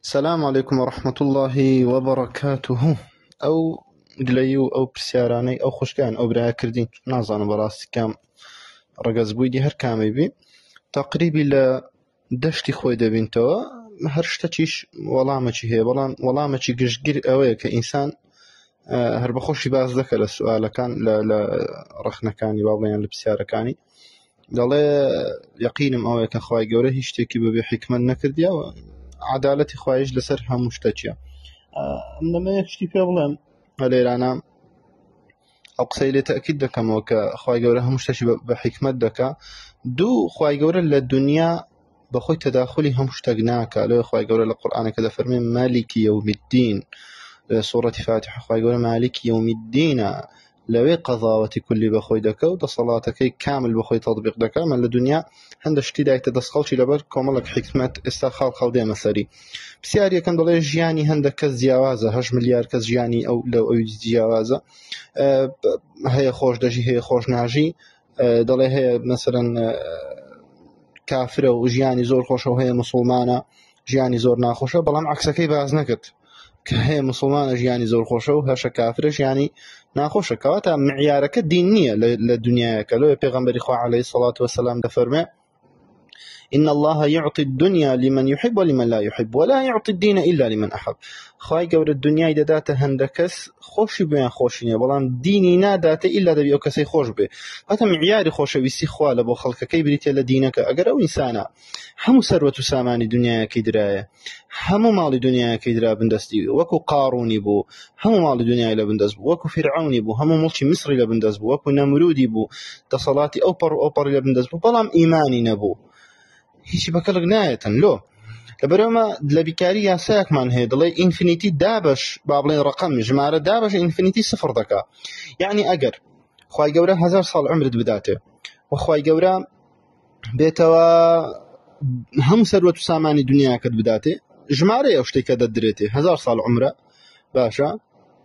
السلام عليكم ورحمة الله وبركاته. أو گلەیی و ئەو پرسیارانەی ئەو خوشکیان ئەو برایە کردین نازانم بەڕاستی کام ڕەگەز بوویدی هەر کامەی بی تقریبی لە دەشتی خۆی دەبینتەوە هەر شتەکیش وەڵامێکی هەیە بەڵام وەڵامێکی گشتگیر ئەوەیە کە ئینسان هەر بەخۆشی باز دەکە لە سوالەکان لە ڕەخنەکانی با بڵێن لە پرسیارەکانی دەڵێ یەقینم ئەوەیە کە خوای گەورە هیچ شتێکی بەبێ حیکمەت نەکردیەوە عدالەتی خوایش لەسەر هەموو شتەکیە. ئەمە یەک شتی پێ بڵێم لێرانە ئەو قسەی لێ تەئکید دەکەمەوە کە خوای گەورە هەموو شتێکی بە حیکمەت دەکا. دوو، خوای گەورە لە دنیا بەخۆی تەداخلی هەموو شتێک ناکا. لەوێ خوای گەورە لە قورئانەکە دەفەرمێ مالیکی یەومی الدین، لە سوورەتی فاتحە خوای گەورە مالیکی یەومی الدینە، لەوێ قەضاوەتی کولی بەخۆی دەکا و دەسەڵاتەکەی کامل بەخۆی تەطبیق دەکا. من لە دنیا هەندێک شتی دایکتە دەستخەڵکی لەبەر کۆمەڵێک حیکمەت ئێستا خاڵ دێمە سەری. پرسیار یەکەم دەڵێ ژیانی هەندێک کەس جیاوازە، 8 ملیار کەس ژیانی ئەوی جیاوازە، هەیە خۆش دەژی هەیە خۆش ناژی، دەڵێ هەیە مەسەلەن کافرە و ژیانی زۆر خۆشە و هەیە موسڵمانە ژیانی زۆر ناخۆشە، بەڵام عەکسەکەی باز نەکرد کە هەیە موسڵمانە ژیانی زۆر خۆشە و هەشە کافرە ژیانی ناخۆشە. کەواتە معیارەکە دین نییە لە دنیایەکە. لەوێ پێغەمبەری خوا عەلەیهی سەڵات وەسەلام دەفەرمێ إن الله يعطي الدنيا لمن يحب ولمن لا يحب ولا يعطي الدين إلا لمن أحب. خواهي قور الدنيا دادات هندكس خوشي بيان خوشيني بلان ديني نادات إلا دبي أو كسي خوش بي. هذا معياري خوش ويسي خوالة بو خلق كي بريتي لدينك أقر أو إنسانا همو ثروة ساماني دنيا كيدرايا، همو مال دنيا كيدرا بندستي، وكو قاروني بو همو مال دنيا لبندس بو، وكو فرعوني بو همو ملكي مصري لبندس بو، وكو نمرودي بو تصلاتي أوبر لبندس بو، بلام إيماني نبو هیچی بەکەڵک نایەتن لۆ لەبەرەوەمە لە بیکاری یاسایەکمان هەیە دەڵێ ئینفینیتی دابش با بڵێن ڕقم ژمارە دابش ئینفینیتی سفر دەکا. یعنی ئەگەر خوای گەورە 1000 ساڵ عمرت بداتێ و خوای گەورە بێتەوە هەموو سەروەت و سامانی دنیاکەت بداتێ، ژمارەیە ئەو شتێک کە دەدرێتێ 1000 ساڵ عمرە باشە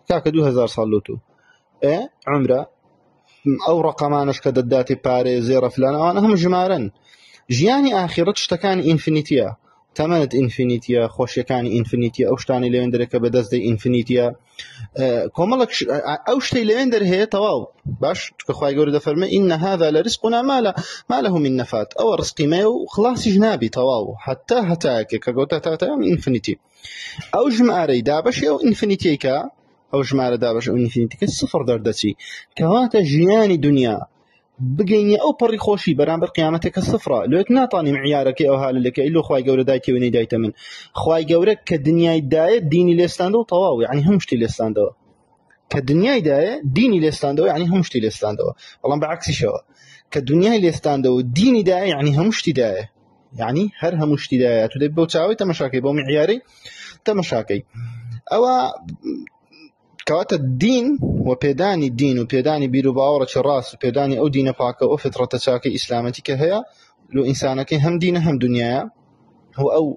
کاکە 2000 ساڵ لۆ تو عمرە ئەو ڕقەمانش کە دەداتێ پارێ زێڕە فلان ئەوانە هەموو ژمارەن. ژیانی ئاخرەت شتەکانی ئینفینیتیە، تەمەنت ئینفینیتیە، خۆشیەکانی ئینفینیتیە، ئەو شتانی لەوێن دەرەکە بەدەستدەی ئینفینیتیە، کۆمەڵک ئەو شتەی لەوێن دەرهەیە تەواو باش کە خوای گەورە دەفەرمێ إن هذا لرزقنا ما له من نفاد. ئەوە ڕزقی مەیە و خڵاسیش نابی تەواو حتا هەتایەکێ کە گەوتە تاتەیە ئینفینیتی. ئەو ژمارەی دابەشی ئەو ئینفینیتیەکە، ئەو ژمارە دابەش ئەو ئینفینیتیکە سفر دەردەچی. کەواتە ژیانی دنیا بگەینی ئەو پەڕی خۆشی بەرامبەر قیامەتێکە سفرە. لێت ناتوانانی معیارەکەی ئەو هالەکە ئیلۆ خوای گەورە دایتێ و نەیدایتە من. خوای گەورە کە دنیای دایە دینی لێستاندەوە تەواو، یعنی هەموو شتی لێستاندەوە. کە دنیای دایە دینی لێستاندەوە یعنی هەموو شتی لێستاندەوە. بەڵام بەعەکسیشەوە کە دنیای لێستاندەوە دینی دایە یعنی هەموو شتی دایە، یعنی هەر هەموو شتی دایە. تو دەبێت بەو چاوەی تەمەشاکەی بەو معیارەی تەمەشاکەی. ئەوە کەواتە دین و پێدانی دین و پێدانی بیر و باوەڕێکی ڕاست و پێدانی ئەو دینە پاکە و فترەتە چاکەی ئیسلامەتی کە هەیە لۆ ئینسانەکەی هەم دینە هەم دنیایە و ئەو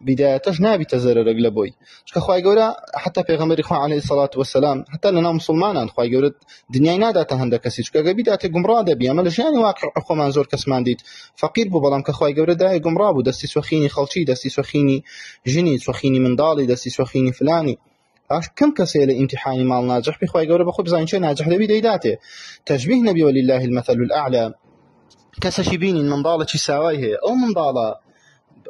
بدایەتەش نابیتە زەرەرێک لە بۆی. چونکە خوای گەورە حتا پێغەمبەری خوا عەلەیهی سەڵات وەسەلام حتا لەناو موسڵمانان خوای گەورە دنیای ناداتە هەندێک کەسی، چونکە ئەگەر بیداتێ گومڕا دەبی. ئەمە لە ژیانی واقع خۆمان زۆر کەسمان دیت فەقیر بوو بەڵام کە خوای گەورە دایە گومڕا بوو، دەستی سوەخینی خەڵکی، دەستی سوەخینی ژنی، سوەخینی منداڵی، دەستی سوەخینی فلانی. كم كسي لامتحان مال ناجح بخواي قورة بخو بزاين شيء ناجح لبي ديداته تشبيه نبي ولله المثل الأعلى. كسشي بيني منضالة شي ساواي هي أو منضالة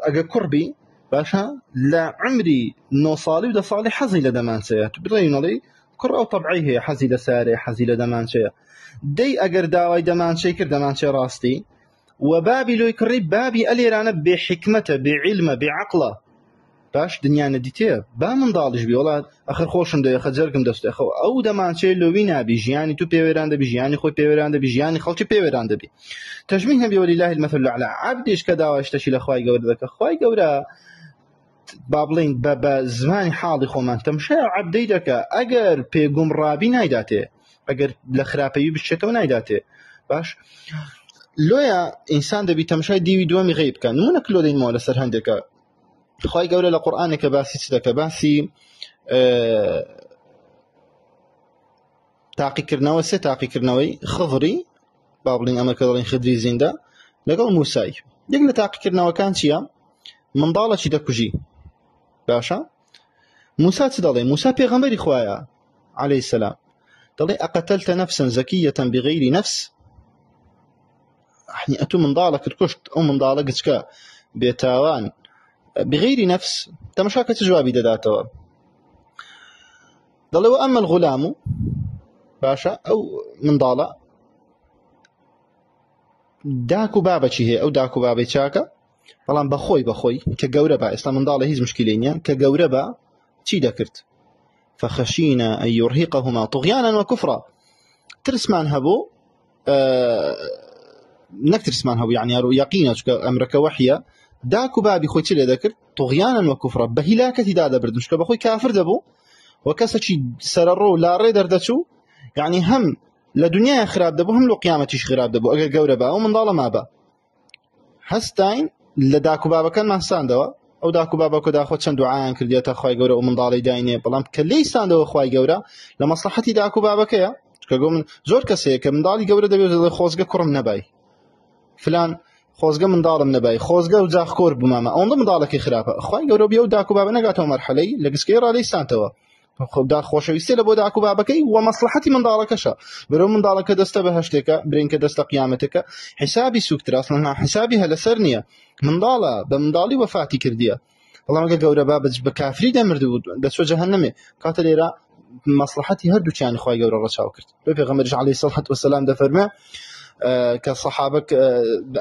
أجا كربي باشا لا عمري نوصالي ودا صالي حزي لدمان سيا تبرين لي كر أو طبعي هي حزي لساري حزي لدمان سيا دي أجر داوي دمان شي كر دمان شي راستي وبابي لو يكرب بابي أليرانا بحكمته بعلمه بعقله باش دنیا نەدیتێ با منداڵیش بی وڵات ئەخر خۆشم دەوێ خەجەرگم دەستێ خەوە ئەو دەمانچێت لۆوی نابی ژیانی تو پێوێران دەبی، ژیانی خۆی پێوێران دەبی، ژیانی خەڵکی پێوێران دەبی. تەشبیه نەبی ولله المثل الأعلى. عەبدیش کە داوای شتێکی لە خوای گەورە دەکە، خوای گەورە با بڵێن بە زمانی حاڵی خۆمان تەمشای عەبدەی دەکە ئەگەر پێگومڕابی نایداتێ، ئەگەر لە خراپەیی بشتێتەوە نایداتێ. باش لۆیە ئینسان دەبی تەمشای دیوی دووەمی غەیب بکە. نمونەک لۆ دەینەوە لەسەر هەندێکە خوای گەورە لە قورئانێکە باسی چ دەکە؟ باسی تاقیکردنەوە، سێ تاقیکردنەوەی خضری با بڵین ئەمە کە دەڵێن خدری زیندە لەگەڵ موسای. یەک لە تاقیکردنەوەکان چییە؟ منداڵێکی دەکوژی باشە موسى چ دەڵێ موسى پێغەمبەری خوایە عليه السلام دەڵێ ئەقەتەلتە نەفسا زەکیەة بغەیری نەفس يعني أتو منداڵەکت کوشت ئەو منداڵە گچکە بێتاوان بغەیری نەفس تەماشا کە چ جوابی دەداتەوە دەڵێ وأما الغلام باشە ئەو منداڵە داک و بابەکی هەیە ئەو داک و بابەی چاکە بەڵام بەخۆی کە گەورە بە ئێستا منداڵە هیچ مشکلەی نییە کە گەورە بە چی دەکرد فخشينا أن يرهقهما طغيانا وكفرا ترسمان هبو نكترسمان هبو يعني يقينا أمرك وحيا داكو بابي خوي تشيل ذكر طغيانا وكفرا بهلاكة دادا برد مشكلة بخوي كافر دبو وكسشي سررو لا ريدر دتشو يعني هم لدنيا خراب دبو هم لو قيامتيش خراب دبو أجر جورة با ومن ضال ما با هستين لداكو بابا كان ما ساندوا أو داكو بابا كدا خود چند دعاء كرديتا خواي جورة ومن ضالي داينه بلام كلي ساندوا خواي جورة لمصلحتي داكو بابا كيا كقوم زور كسيه كمن ضالي جورة دبي خوزجة كرم نباي فلان خوزجة من ضالم نباي خوزجة وزاخ كور بماما أنظم من ضالك خرافة خواي جورة بيو داكو بابا نقاته مرحلة لقسكيرا لي سانتوا دا خوشويستي لبو داكو بابكي ومصلحتي من دالكشا برو من دالك دست بهشتك برينك دست قيامتك حسابي سوكتر اصلا حسابي هلا سرنيه من دالا بمدالي وفاتي كرديه والله ما قال باب بكافري دمردود دسو جهنمي قاتليرا مصلحتي هردو كان خوي جورا رشاو كرت بيغمر عليه الصلاه والسلام ده فرمه كصحابك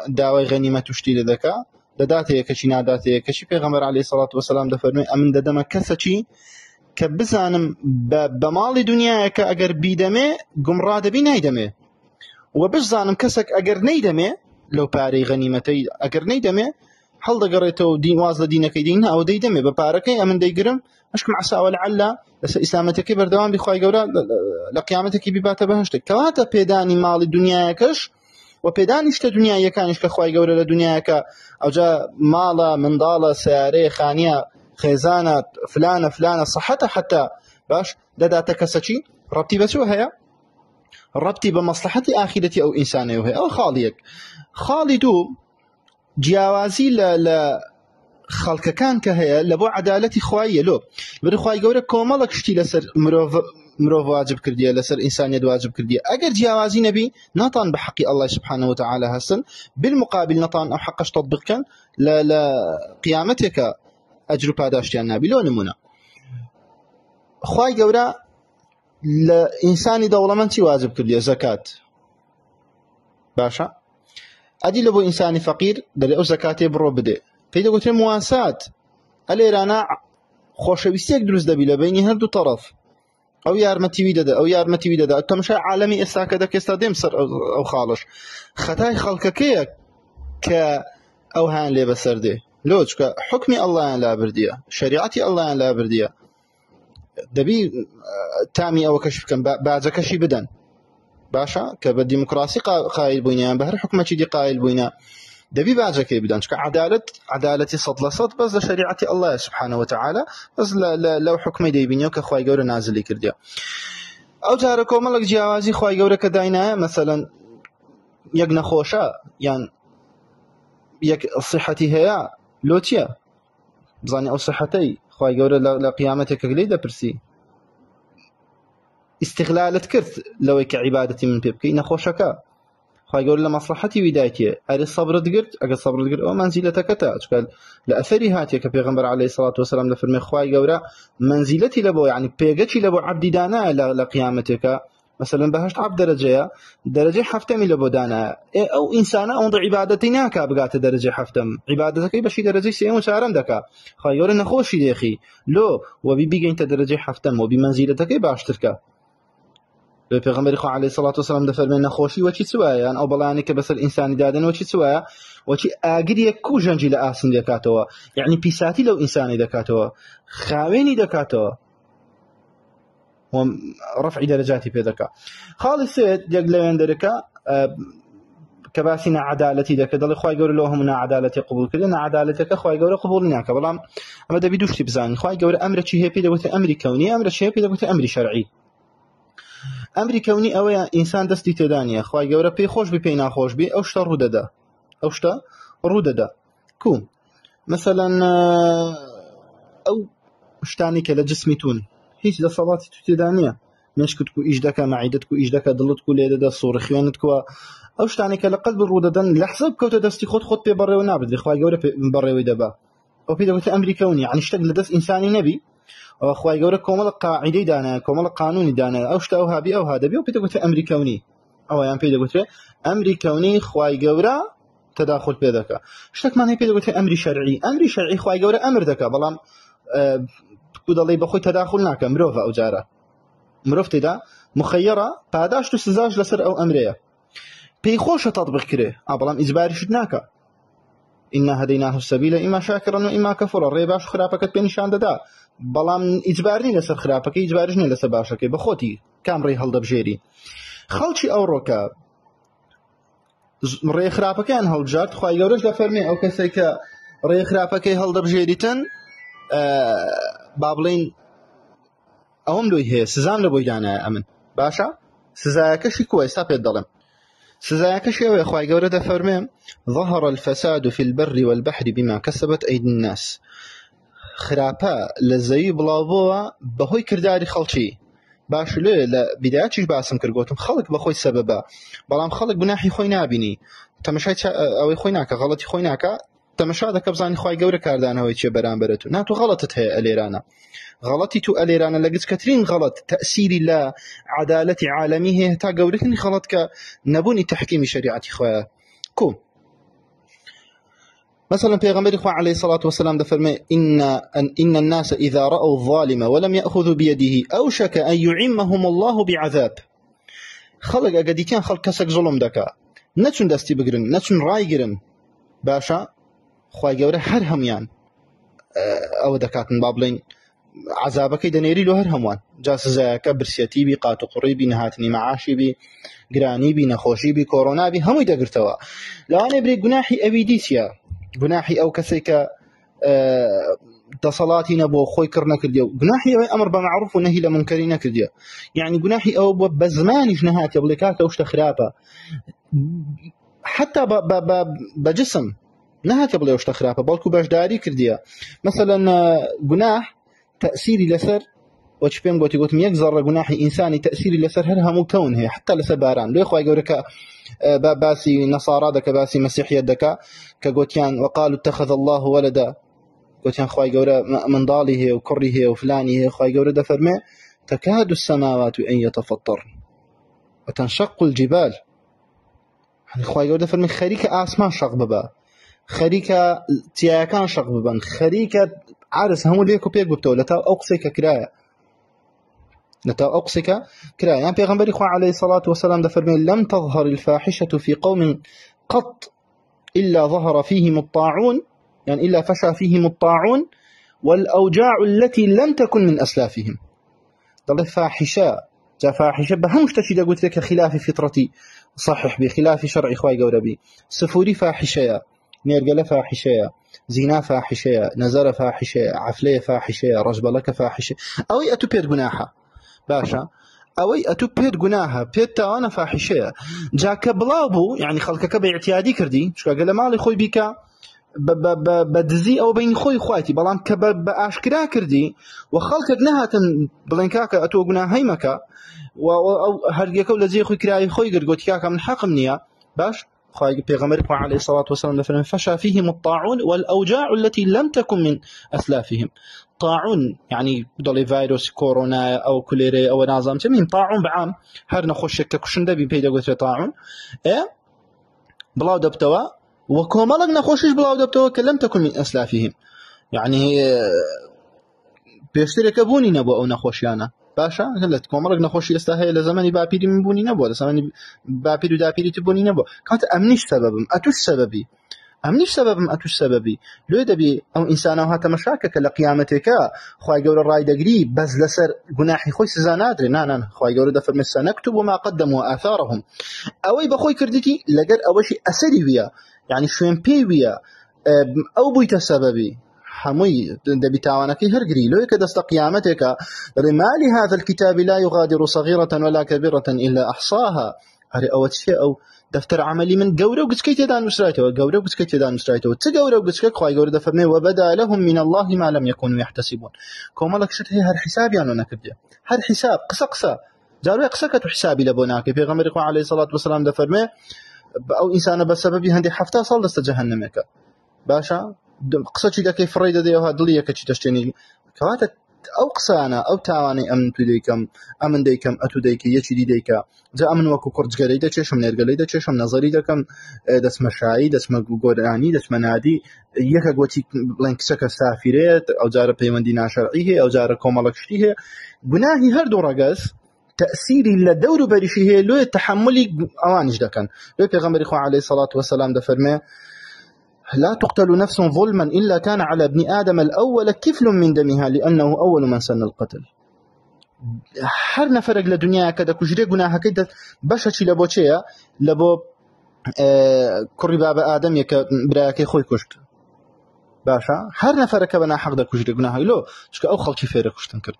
داوي غنيمه وشتي لذكا دداتي كشي ناداتي كشي بيغمر عليه الصلاه والسلام ده فرمه امن ددم كسچي كبزانم بمالي دنياك اگر بيدمه گمراه دبي نيدمه وبزانم كسك اگر نيدمه لو باري غنيمتي اگر نيدمه هل دقريتو دين واز دينك دين او ديدمه بباركي امن ديقرم اشكم عسى ولعل اسلامتك بردوام بخواي جورا لقيامتك ببات بهشتك كواتا بيداني مالي دنياكش وبيداني اشتا دنيا كانش كخواي جورا لدنياك او جا مالا من ضاله سياري خانيه خيزانة فلانة صحتها حتى باش دادا تكسشي ربطي بسو هيا ربطي بمصلحتي آخرتي أو إنساني وهي أو خاليك خالدو جياوازي خلق كان كهيا لبو عدالتي خوايا لو بري خواي قورا كومالك شتي لسر مروف واجب كردية لسر إنسانية واجب كردية أجر جياوازي نبي نطان بحق الله سبحانه وتعالى هسن بالمقابل نطان أو حقش تطبق كان لقيامتك أجر پاداشتیان نابی لو نمونه خواهی گورا لإنسانی دولمندی واجب کردیه زکات باشا ادی لبو انسانی فقیر دلی او زکاتی برو بده پیدا گوتره مواسات الیرانا خوشویستیک دروز دبی لبینی هر دو طرف او یارمتی ویدده او یارمتی ویدده تمشای عالمی استاکده که استادیم سر او خالش خطای خلقکیه که او هان لی بسرده لوج حكمي الله لا برديه شريعتي الله لا برديه دبي تامي او كشف كان باز كشي بدن باشا كبديمقراطي قايل بوينا بهر حكمه دي قايل بوينا دبي باز كي بدن عدالتي صد لصد بس شريعتي الله سبحانه وتعالى بس لو حكمي دي بينيو كخواي جور نازل كرديا او جاركو ملك جوازي خواي جور كداينا مثلا يقنا خوشا يعني يك صحتي هي لوتيا بزاني او صحتي خواي جورا لقيامتك قليده برسي استغلالت كرت لو كعبادتي من بيبكي نخوشكا خواي جورا لمصلحتي ودايتي اري الصبر دقرت اجل صبر دقرت او منزلتك تاج قال لاثري هاتي كبيغمبر عليه الصلاه والسلام لفرمي خواي جورا منزلتي لبو يعني بيجتي لبو عبدي دانا لقيامتك مثلا بهشت عبد درجة حفتم لبو دانا او انسانا او عبادتنا كابقات درجة حفتم عبادتك بشي درجة سيمو شارم دكا خايور نخوشي ديخي لو وبيبيجي انت درجة حفتم وبمنزلتك باشتركا پیغمبر خو عليه الصلاه والسلام دفر من نخوشي وشي سوايا او بلانك بس الانسان دادن وشي سوايا وشي اجري كو جنجي لاسن دكاتوا يعني بيساتي لو انساني دكاتوا خاويني دكاتوا ورفع درجاتي في ذكاء خالص يقلون دركا كباسنا عدالتي ذاك ضل خوي يقول لهم عدالتي قبول كلنا عدالتك خوي يقول قبولنا كبلام اما دا بيدوش تبزان خوي يقول امر شي هي بيدوت امر كوني امر شي بيدوت امر شرعي امر كوني او انسان دستي تدانيه خوي يقول بي خوش بي ناخوش بي او شتا روددا كو مثلا ئەو شتانی کە لە جسمی تون هیچ دەسەڵاتی تو تێدا نییە مشکت و ئیش دەکە مەعیدەت و ئیش دەکە دڵت و لێ دەدا سوڕی خوێنت کووە ئەو شتانی کە لە قەلب ڕوودەدەن لە حساب بکەوتە دەستی خۆت پێ بەڕێوە نابێت خوای گەورە بەڕێوەی دەبا ئەو پێی دەوتێت ئەمریکەونی یعنی شتێک لە دەست ئینسانی نەبی ئەوە خوای گەورە کۆمەڵە قاعیدەی دانایە کۆمەڵە قانونی دانایە ئەو شتە ئەو هابی ئەو هادەبی و پێی دەوتێت ئەمریکەونی ئەوەیان پێی دەگوترێت ئەمری کەونی خوای گەورە تەداخل پێ دەکا شتێکمان هەیە پێی دەگوترێت ئەمری شەرعی خوای گەورە ئەمر دەکا بەڵام دەڵێ بەخۆی تەداخل ناکە مرۆڤە ئەو جارە مرۆڤ تێدا مخەیەرە پاداشت و سزاش لەسەر ئەو ئەمرەیە پێی خۆشە تەطبیق کرێ بەڵام ئیجباریشت ناکە ئینا هەدەیناه السەبیل ئیما شاکرن و ئیما کەفوڕ ڕێ باش خراپەکەت پێ نیشان دەدا بەڵام ئیجبار نی لەسەر خراپەکەی ئیجباریش نی لەسەر باشەکەی بەخۆتی کام ڕێی هەڵدەبژێری خەڵکی ئەوڕۆکە ڕێ خراپەکەیان هەڵبژارد خوای گەورەش دەفەرمێ ئەو کەسێک کە ڕێ خراپەکەی هەڵدەبژێریتن با بڵێن ئەوم لۆی هەیە سزام لە بۆی دانایە ئەمن باشە سزایەکەشی کووە ئێستا پێت دەڵێم سزایەکەشی ئەوەیە خوای گەورە دەفەرمێ ظهر الفساد في البر والبحر بما كسبت أيدي الناس خراپە لە زەوی بڵاوبووە بەهۆی کردداری خەڵکی باش لێ لە بیدایەتیش باسم کرد گوتم خەڵک بەخۆی سەبەبە بەڵام خەڵک گوناحی خۆی نابینی تەمەشای ئەوەی خۆی ناکە غەڵەتی خۆی ناکە تەمەشا دەکە بزانی خوای گەورە کاردانەوەی چێ بەرامبەرت و ناتۆ غەڵەتت هەیە ئەلێرانە غەڵەتی تو ئەلێرانە لە گچکەترین غەڵەت تەئسیری لە عەدالەتی عالەمی هەیە تا گەورەترین غەڵەت کە نەبوونی تەحکیمی شەریعەتی خۆیە کو مثلا پیغمبر خو علیه الصلاة والسلام دفرمي إن الناس إذا رأوا الظالم ولم يأخذوا بيده أوشك أن يعمهم الله بعذاب خلق أقدي كان خلق كسك ظلم دكا نتون دستي بقرن نتون راي قرن باشا خواهي قورة هر هميان أو دكاتن بابلين عذابك دنيري له هر هموان جاس زيك برسيتي بي قاتو قريبي نهاتني معاشي بي قراني بي نخوشي بي كورونا بي همو دقرتوا لأنا بري قناحي أبيديسيا گوناحی ئەو کەسێک کە دەسەڵاتی نەبووە خۆی کڕ نەکردیە و گوناحی ئەوەی ئەمر بە معروف و نەهی لە منکەری نەکردیە یعنی گوناحی ئەوە بووە بە زمانیش نەهاتیە بڵێ کاکە ئەو شتە خراپە حتا بە جسم نەهاتیە بڵێ ئەو شتە خراپە بەڵکو بەشداری کردیە مثلا گوناح تەئسیری لەسەر وەچ پێم گوتم یەک زەڕە گوناحی ئینسانی تەئسیری لەسەر هەر هەموو کەون هەیە حتا لەسەر باران لێ خوای گەورە کە باسی نەسارا دەکە باسی مەسیحیەت دەکا کە گوتیان وقالوا اتخذ الله ولدا گوتیان خوای گەورە منداڵی هەیە و کوڕی هەیە و فلانی هەیە خوای گەورە دەفەرمێ تكاد السماوات أن يتفطرن وتنشق الجبال خوای گەورە دەفەرمێ خەریکە ئاسمان شەق ببە خەریکە تیایەکان شەق ببن خەریکە عرس هەموو لێک و پێک ببتەوە لە تا ئەو قسەی کە کرایە نتا أقصك كلا يعني پیغمبر خو عليه الصلاة والسلام دفرمي لم تظهر الفاحشة في قوم قط إلا ظهر فيهم الطاعون يعني إلا فشى فيهم الطاعون والأوجاع التي لم تكن من أسلافهم ضل فاحشة جا فاحشة بهمش تشيد قلت لك خلاف فطرتي صحح بخلاف شرع خواي قوربي سفوري فاحشة نيرقل فاحشة زنا فاحشة نزر فاحشة عفلية فاحشة رجبلك فاحشة أو يأتو بير جناحة باشا ئەوەی ئەتو پێت گوناهە پێت تاوانە فاحیشەیە جاکە بڵاو بوو یعنی خەڵکەکە بە اعتیادی کردی چکە لە ماڵی خۆی بیکە بە دزی ئەو بین خۆی خواتی بەڵام کە بە ئاشکرا کردی و خەڵکت نەهاتن بڵێن کاکە ئەتۆ گوناهەی مەکە و ئەو هەرگیەکە و لە جێ خۆی کرای خۆی گرگوتی کاکە من حەقم نییە باش خواهي پیغمبر عليه الصلاة والسلام دفرن فشى فيهم الطاعون والأوجاع التي لم تكن من أسلافهم طاعون يعني ضل فيروس كورونا أو كوليرا أو نظام تمين طاعون بعام هر نخش كشن دبي بيدا قلت طاعون بلاو دبتوا وكومالك نخشش بلاو دبتوا لم تكن من أسلافهم يعني بيشترك بوني نبو أو نخشيانا باشا هلت كومرق نخوشي استاهي لزماني باپيري من بوني نبو لزماني باپيري وداپيري تبوني نبو كانت امنيش سببم اتوش سببي امنيش سببم اتوش سببي لو دبي او انسانه هات مشاكك لقيامتك خوای گور راي دغري بس لسر گناحي خوي سزانادري نان خوای گور دفر نكتب ما قدموا اثارهم اوي بخوي كردتي لقد اوشي اثري ويا يعني شوين بي ويا او بويت سببي حمي دبي تاوانك هرقري لو كدست قيامتك ما لهذا الكتاب لا يغادر صغيرة ولا كبيرة إلا أحصاها هري أول شيء أو دفتر عملي من قورة وقسكي تدان مسرايته وقورة وقسكي تدان مسرايته تقورة وقسكي خواي قورة دفرمي وبدا لهم من الله ما لم يكونوا يحتسبون كومالك شت هي هر حساب يعني نكبده هر حساب قصة جارو قصكت حسابي لبوناك پیغمبر خو عليه الصلاه والسلام دفرمي او انسان بسبب هندي حفته صل دست جهنمك باشا قصتي دكي فريده دي هادليه كتي تشتني كوات او قصانا او تاواني امن تديكم امن ديكم اتوديك يچي ديكا جا امن وكو كرج غليده چشم نرغليده چشم نظري دكم دس مشاعي دس مغوداني دس منادي يك غوتي بلانك سكا سافيرات او جار بيمندي ناشرعيه او جار كومالكشتيه بناهي هر دورغاس تأثيري للدور بريشه لو تحملي اوانج دكن لو پیغمبر خو عليه الصلاه والسلام دفرمه لا تقتل نفس ظلما إلا كان على ابن آدم الأول كفل من دمها لأنه أول من سن القتل هر نفرق لدنيا كده كجري جناها كده بشتي لبوشيا لبو كري باب آدم يك براكي خوي كشت باشا هر نفرق بنا حق ده كجري جناها لو شك أو خلقي فيري كشتن كرد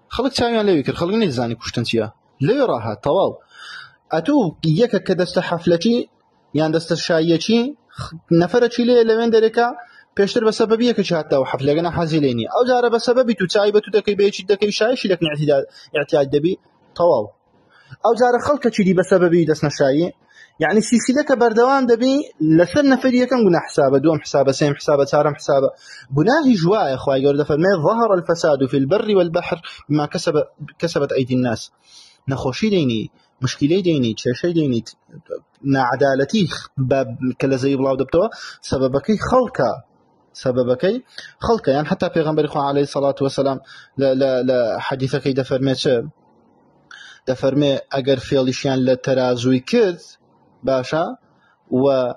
خلق سامي لو يكر خلق نيزاني كشتن سيا لا يراها طوال أتو يك كده استحفلتي يعني دست الشايتي نفر چیله لوین درکا پیشتر بسببیه که حتی و حفلگنا حازلینی او جاره بسببی تو تعیب تو دکی بیچ دکی شایش لك اعتیاد دبی طوال او جاره خلق چیلی بسببی دس نشایی يعني سلسله كبردوام دبي لسر نفريه كان قلنا حسابه دوم حسابه سيم حسابه سارم حسابه بناهي جواء اخويا يقول دفر ما ظهر الفساد في البر والبحر بما كسبت ايدي الناس نخوشي ديني مشكلة ديني تشي ديني نعدالتي باب كلا زي بلاو دبتوا سببكي خلقا يعني حتى پیغمبر خو عليه الصلاة والسلام لا حديثك دفرمي اگر فيلشيان لترازوي كد باشا و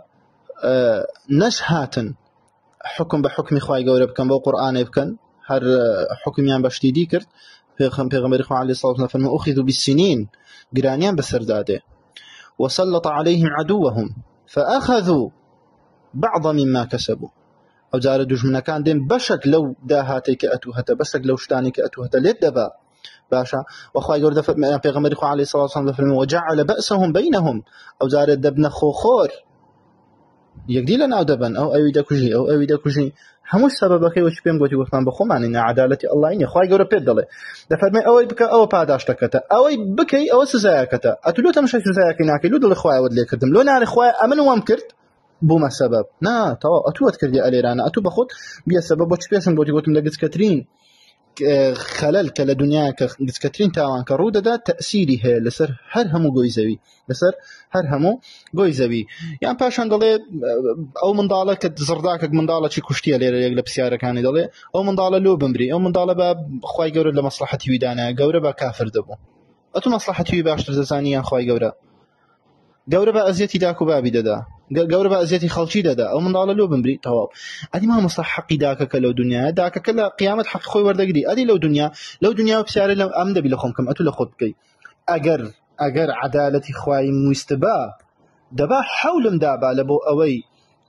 نشهاتن حكم بحكم خواي قوري بكن بو قرآن بكن هر حكميان باشتي دي كرت پیغمبر خو عليه الصلاة والسلام أخذوا بالسنين قرانيان بسرداده وسلط عليهم عدوهم فأخذوا بعض مما كسبوا أو جار دجمنا كان دين بشك لو داهاتك أتوهتا بشك لو شتانك أتوهتا لدبا باشا وأخوة يقول دفع پیغمبر خو عليه الصلاة والسلام وجعل بأسهم بينهم أو جار دبنا خوخور يقدي لنا أو دبن أو أويدا كجي هموش سببك وش بيم قوتي وفمان بخو إن عدالتي الله إني أخوة يقول بيدله دفرمي أوي بك أو باداشتكتا أوي بكي أو سزايكتا أتلو تمشي سزايكي ناكي لو دل أخوة ودلي كردم لو نار أخوة أمن وامكرت بوما سبب نا توا أتو أتكردي أليرانا أتو بخود بيا سبب وش بيسن قوتي قوتم لقيت كاترين خلل كلا دنيا كاترين تاوان كروده دا تأثيري هي لسر هر همو جويزوي لسر هر همو جويزوي يعني باشان دلي أو من ضالة كزرداك من ضالة شي كشتية ليرة يقلب سيارة كان دلي أو من ضالة لو بمري أو من ضالة باب خواي جورة لمصلحتي ويدانا جورة با كافر دبو أتو مصلحتي ويباشتر زانيا خواي جورة با أزيتي داكو بابي ددا جورة با أزيتي خلشي ددا أو من ضالة لو بمري تواب أدي ما مصلح حقي داك كلو دنيا داك كلا قيامة حق خوي ورد قدي أدي لو دنيا بسعر لو أمد بلخمكم أتو لخطكي أجر عدالتي خواي مستبا دبا حول مدابا لبو أوي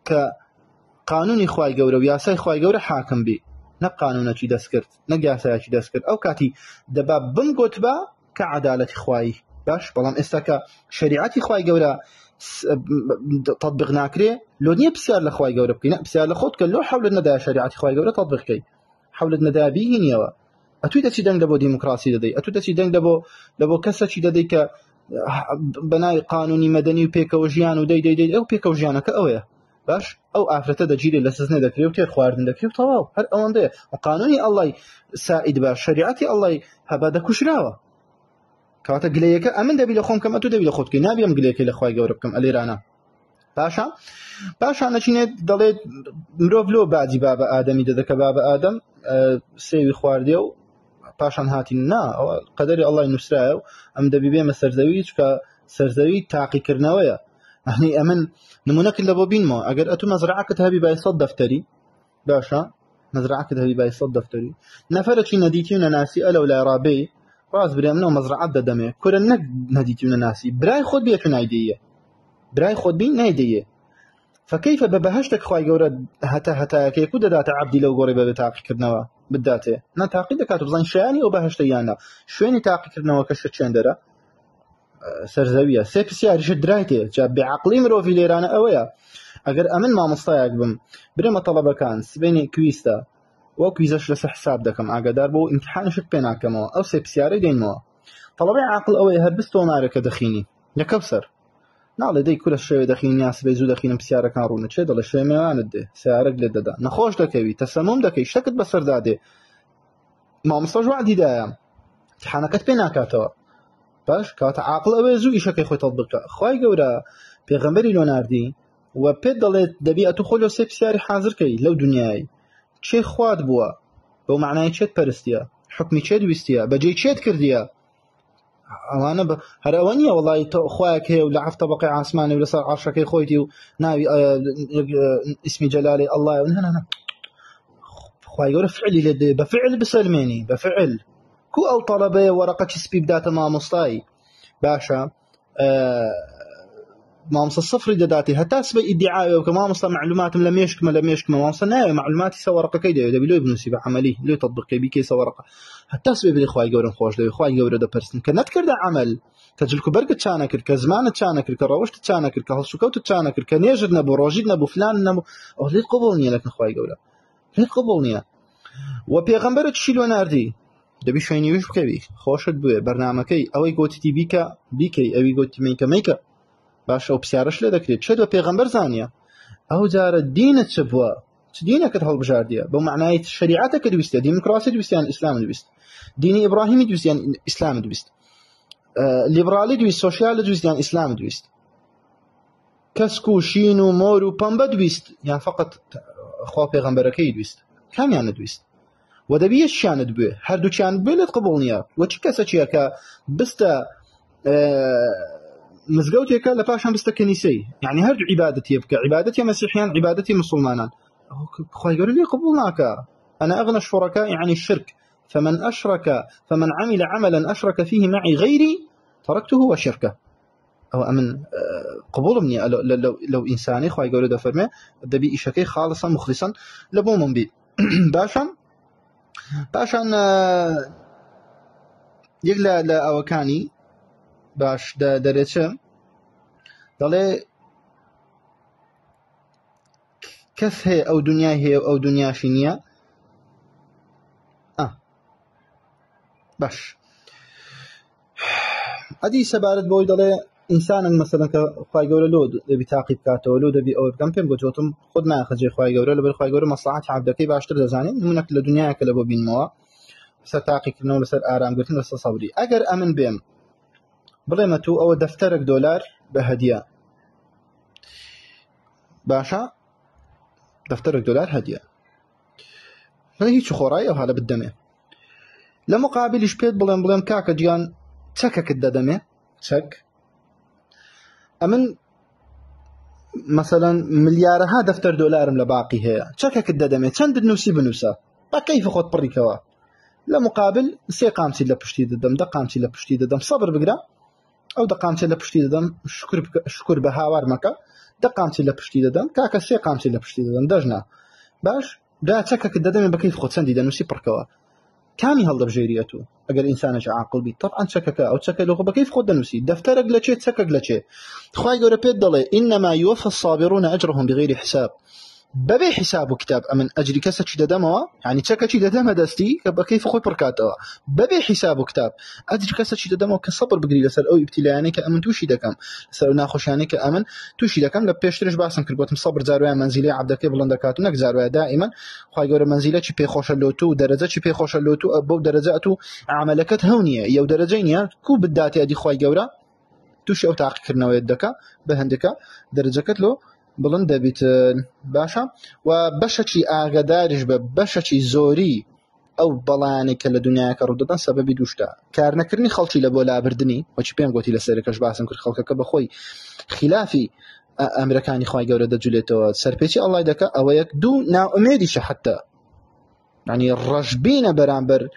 كقانوني خواي جورة وياساي خواي جورة حاكم بي نقانونا شي دسكرت نقياساي شي دسكرت أو كاتي دبا بمقوت با كعدالتي خواي باش بلام استكا شريعتي خواي جورة تطبيق ناكري لو نيه بسيار لخواي جورة بكي بسيار لخوت كلو حول النداء شريعتي خواي جورة تطبيق كي حول النداء بيهن يوا أتويتا شي دنگ لبو ديمقراسي ددي أتويتا شي دنگ لبو كسا شي ددي ك بناي قانوني مدني وبيكا وجيان ودي أو بيكا وجيانا كأويا باش أو آفرتا دجيري لسزنه دكري وتير خواردن دكري وطواو هر أوان دي وقانوني الله سائد باش شريعتي الله هبا دكوشراوا كواتا قليك أمن دبي لخوم كم أتو دبي لخوت كي نابي أم قليك لخواي جورب كم أليرانا باشا أنا شيني دليت مروف لو بعدي بابا آدمي ددك بابا آدم سيوي خوارديو باشان هاتين نا قدري الله ينسراه أم دبي بيم السرزوي كا سرزوي تعقي كرناويا يعني أمن نمونك اللي بوبين ما أجر أتو مزرعة كتهبي بايصد دفتري باشا مزرعة كتهبي بايصد دفتري نفرت شي نديتيون ناسي ألو لا رابي راس بري أمنو مزرعة دمه كورنك نديتيون ناسي براي خود بيتو نايدية براي خود بين نايدية فكيف ببهشتك خواي جورد هتا كيكو دات عبدي لو قريب بتعقي كرنوا بالذاته نا تعقيد كاتب زين شاني وبهشتيانا شويني تعقي كرنوا كشت شندرة سەرزەویە سێ پرسیاریشت درایتێ جا بێعەقڵی مرۆڤی لێرانە ئەوەیە ئەگەر ئەمن مامۆستایەک بم برێمە تەڵەبەکان سبەینێ کویستە وە کویزەش لەسەر حساب دەکەم ئاگادار بۆ ئیمتحانشت پێ ناکەمەوە ئەو سێ پرسیارەی دێنمەوە تەڵەبەی عاقڵ ئەوەیە هەر بست تۆمارەکە دەخینی یەکەوسەر ناڵێ دەی کورە شێوێ دەخینی یاسبەی زوو دەخینم پرسیارەکان ڕوونە چێ دەڵێ شوێ میوانت دێ سیارەک لێت دەدا نەخۆش دەکەوی تەسەموم دەکەی شتێکت بەسەردا دێ مامۆستاش وعدی دایە امتحانەکەت پێ ناکاتەوە باش کاتە عاقڵ ئەوەیە زوو ئیشەکەی خۆی تەڵ بکە خوای گەورە پێغەمبەری لۆ ناردی و پێت دەڵێت دەبی ئەتو خۆی لەو سێ پرسیاری حازرکەی لەو دنیای چێ خوات بووە بەو معنای چێت پەرستیە حکمی چێت ویستیە بەجێی چێت کردیە ئەوانە هەر ئەوە نییە وەڵی خوایەک هەیە و لە حەفت تەبەقەی عاسمانی و لەسەر عەرشەکەی خۆیتی و ناوی ئیسمی جەلالی ئەڵڵایە و نە خوای گەورە فعلی لێ دێ بە فعل بسەلمێنی بە فعل کو ئەو تەڵەبەیە وەرەقەی سپی بداتە مامۆستایی باشە مامۆستا سفری دەداتی هەتا سبە ئیدعاوێ کە مامۆستا معلوماتم لە مێشکمە مامۆستا ناوێ معلوماتی سەوەرەقەکەی دەوێت دەبی لۆی بنووسی بە عەمەلی لۆی تەطبیقی بیکەی سەوەرەقە هەتا سبێ بڵێ خوای گەورەم خۆش دەوێت خوای گەورە دەپەرستن کە نەتکردە عەمەل کە جلک و بەرگت چانە کرد کە زمانت چانە کرد کە ڕەوشتت چانە کرد کە هەڵسوکەوتت چانە کرد کە نێژت نەبوو ڕۆژیت نەبوو فلان نەبوو ئەو لێت قبوڵ نییە لەکن خوای گەورە لێت قبوڵ نییە و پێغەمبەرت چی لۆ ناردی دەبی شوێنی وش بکەوی خۆشت بوێ بەرنامەکەی ئەوەی گوتی بیکە بیکەی ئەوی گوتی میکە میکە باش ئەو پرسیارەش لێ دەکرێت چێت بە پێغەمبەر زانیە ئەو جارە دینت چ بووە چ دینەکەت هەڵبژاردیە بەو معنای شریعەتەکە دویستە دیموکراسی دویستیان ئیسلام دویست دینی ئیبراهیمی دویستیان ئیسلام دویست لیبرالی دویست سۆشیال دویستیان ئیسلام دویست کەسک و شین و مۆر و پەمبە دویست یان فقط خوا پێغەمبەرەکەی دویست کامیان نەدویست و دەبی یەکیانت بوێ هەردووچیان بوێ لێت قبوڵ نییە وە چ کەسەکیە کە بستە مزگەوتێکە لە پاشان بستە کەنیسەی یعنی هەردوو عیبادەتی بکە عیبادەتی مەسیحیان عیبادەتی مسلمانان خوای گەورە لێ قبوڵ ناکە أنا أغنى الشركاء عن الشرك فمن عمل عملا أشرك فيه معي غيري تركته وشركه أو أمن قبول مني لو إنساني خواهي قولي دا فرمي دبي إشاكي خالصا مخلصا لبو من بي باشان يقلا لأوكاني باش دا دريتشم دالي كس هي أو دنيا هي أو دنيا شينيا باش أدي سبارت بوي دالي إنسان مثلا كخواي جورا لود دبي تعقيب كاتو لود دبي أو كم بيم قلتهم خد ما أخذ خواي جورا لبر خواي جورا مصلحة عبدك باشتر زاني منك لدنيا كلبو بين موا بس تعقيب كنو بس آرام قلتين بس صبري أجر أمن بيم بليمتو أو دفترك دولار بهدية باشا دفترك دولار هدية هذه شو خراي أو هذا بالدمه لمقابل شبيت بلم كاكا جيان تشكك الدمه تشك أمن مثلا مليارها دفتر دولارم لباقي هي تشكك الدمه چند نوسي بنوسا كيف خد بريكوا لمقابل سي قامتي لبشتي ددم دقامتي لبشتي ددم صبر بقرا أو دقامتي لبشتي ددم شكر بهاوار مكا دقامتي لبشتي ددم كاكا سي قامتي لبشتي ددم دجنا باش دا تشكك الدمه بكيف خد سندي دنوسي بركوا كامي هل بجيريته اگر انسانش عاقل بي طبعا شكك او شكك لغه كيف خد نفسي دفترك لشيء تسكك لشيء خوي غور بيد ضل انما يوفى الصابرون اجرهم بغير حساب ببي حساب كتاب امن اجري كسچ ددموا يعني شكك ددم دستي كيف خوي بركاته ببي حساب كتاب اجري كسچ ددموا كصبر بغري لسر او ابتلاء كامن توشي دكم سر ناخوشاني كامن توشي دكم لبيشترش باسم كربوتم صبر زارويا منزلي عبدك بلندكاتو نك زارويا دائما خوي غور منزله چي بي خوش لوتو درجه چي بي خوش لوتو ابو درجاتو عملكت هونيه يو درجين كو بداتي ادي خوي غورا توشي او تعقيق كرنوا يدك بهندك درجكت له بلند بيت باشا وبشتي اغدارج ببشتي زوري او بلانك لدنياك رددان سبب دوشتا كار نكرني خلطي لبولا بردني وچ بيم قوتي لسركش باسم كر خلقك بخوي خلافي امريكاني خوي غوره دجليتو سربيتي الله يدك او يك دو نا اميدي حتى يعني الرجبين برامبر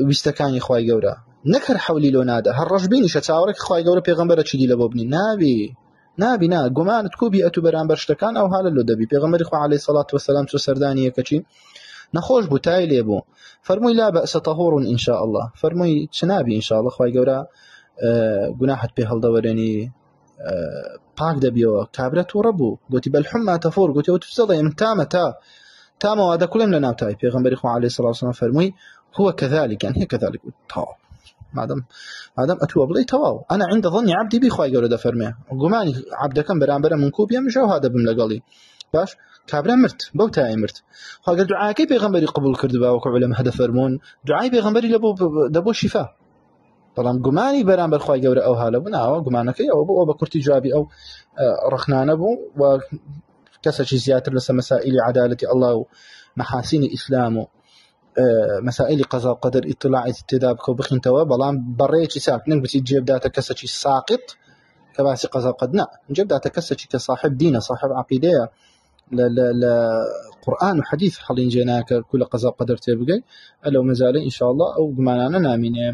ويستكاني خوي غوره نكر حولي لو نادا هالرجبين شتاورك خوي غوره پیغمبر چدي لبوبني نابي نا گمان تكوبي اتو برامبر شتكان او حال لو دبي پیغمبر خو عليه الصلاه والسلام تو سردانيه كچي نخوش بو تايلي بو فرموي لا بأس طهور ان شاء الله فرموي چنابي ان شاء الله خوي غورا گوناحت پێ هەڵدەوەرێنی پاک دەبیەوە کابرا تووڕە بوو گوتی بەلحما تەفۆر گوتی وتفزەڵێ من تامە دەکولم لە ناوتای پێغەمبەری خوا عەلەیهی سەڵاتو وسەلام فەرمووی هو كذلك يعني هي كذلك تواو مادام أتوب بڵێ تەواو أنا عند ظن عبدي بي خوای گەورە دەفەرمێ گومانی عەبدەکەم بەرامبەرە من کوبیە مژە هذا بم لەگەڵی باش کابرا مرد بەو تایە مرد خواگەر دوعاکەی پێغەمبەری قبول کردبا وەکو عولەما هەدەفەرمون دوعای پێغەمبەری دەبۆ شیفا بەڵام گومانی بەرامبەر خوای گەورە ئەو هالە بوو ناوە گومانەکەی ئەوە بوو ئەو بە کورتی جوابی ئەو ڕخنانە بوو و کەسێکی زیاتر لەسەر مەسائلی عەدالەتی ئەڵڵا و محاسینی ئیسلام و مسائل قضاء قدر اطلاع تێدا بکە و بخینتەوە بەڵام بەڕێیەکی چاک نەک بچیت جێبداتە کەسێکی ساقط کە باسی قضاء قدر نا جێبداتە کەسێکی کە صاحب دینە صاحب عقیدەیە لە قورآن و حەدیث هەڵینجێناکە کولە قضاء قدر تێبگەی ئەلەو مەزالەی ئینشاءالله ئەو گومانانە نامینێ